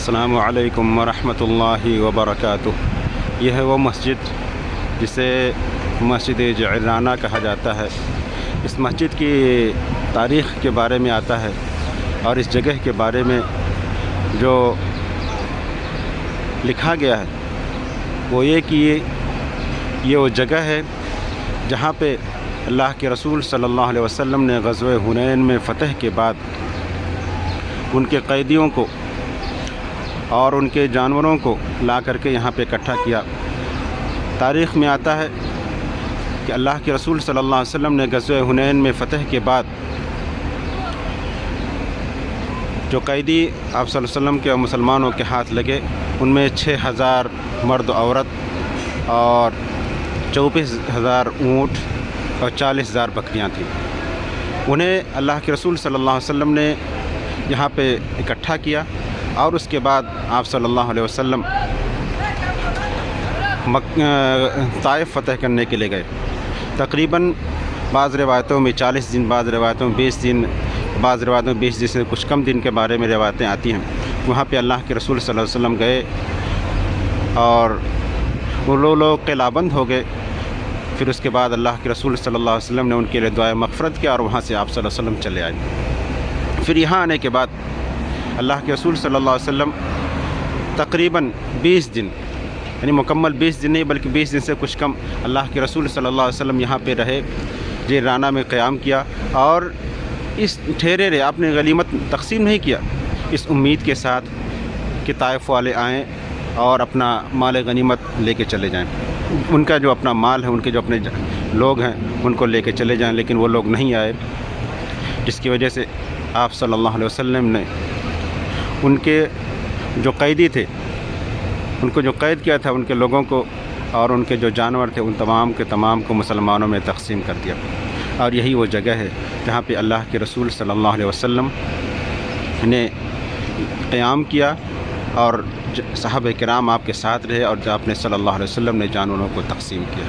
السلام علیکم ورحمۃ اللہ وبرکاتہ۔ یہ ہے وہ مسجد جسے مسجد جعرانہ کہا جاتا ہے۔ اس مسجد کی تاریخ کے بارے میں آتا ہے اور اس جگہ کے بارے میں جو لکھا گیا ہے وہ یہ کہ یہ وہ جگہ ہے جہاں پہ اللہ کے رسول صلی اللہ علیہ وسلم نے غزوہ حنین میں فتح کے بعد ان کے قیدیوں کو اور ان کے جانوروں کو لا کر کے یہاں پہ اکٹھا کیا۔ تاریخ میں آتا ہے کہ اللہ کے رسول صلی اللہ علیہ وسلم نے غزوہ حنین میں فتح کے بعد جو قیدی آپ صلی اللہ علیہ وسلم کے اور مسلمانوں کے ہاتھ لگے ان میں 6000 مرد عورت اور 24,000 اونٹ اور 40,000 بکریاں تھیں۔ انہیں اللہ کے رسول صلی اللہ علیہ وسلم نے یہاں پہ اکٹھا کیا اور اس کے بعد آپ صلی اللہ علیہ وسلم طائف فتح کرنے کے لیے گئے۔ تقریباً بعض روایتوں میں 40 دن، بعض روایتوں میں 20 دن، بعض روایتوں میں 20 دن سے کچھ کم دن کے بارے میں روایتیں آتی ہیں۔ وہاں پہ اللہ کے رسول صلی اللہ علیہ وسلم گئے اور وہ لوگ قلعہ بند ہو گئے۔ پھر اس کے بعد اللہ کے رسول صلی اللہ علیہ وسلم نے ان کے لیے دعائے مغفرت کیا اور وہاں سے آپ صلی اللہ علیہ وسلم چلے آئے۔ پھر یہاں آنے کے بعد اللہ کے رسول صلی اللہ علیہ وسلم تقریباً 20 دن، یعنی مکمل 20 دن نہیں بلکہ 20 دن سے کچھ کم، اللہ کے رسول صلی اللہ علیہ وسلم یہاں پہ رہے، جعرانہ میں قیام کیا اور اس ٹھہرے رہے، آپ نے غنیمت تقسیم نہیں کیا، اس امید کے ساتھ کہ طائف والے آئیں اور اپنا مال غنیمت لے کے چلے جائیں، ان کا جو اپنا مال ہے، ان کے جو اپنے لوگ ہیں ان کو لے کے چلے جائیں، لیکن وہ لوگ نہیں آئے، جس کی وجہ سے آپ صلی اللہ علیہ وسلم نے ان کے جو قیدی تھے، ان کو جو قید کیا تھا، ان کے لوگوں کو اور ان کے جو جانور تھے ان تمام کے تمام کو مسلمانوں میں تقسیم کر دیا۔ اور یہی وہ جگہ ہے جہاں پہ اللہ کے رسول صلی اللہ علیہ وسلم نے قیام کیا اور صحابہ کرام آپ کے ساتھ رہے اور آپ نے صلی اللہ علیہ وسلم نے جانوروں کو تقسیم کیا۔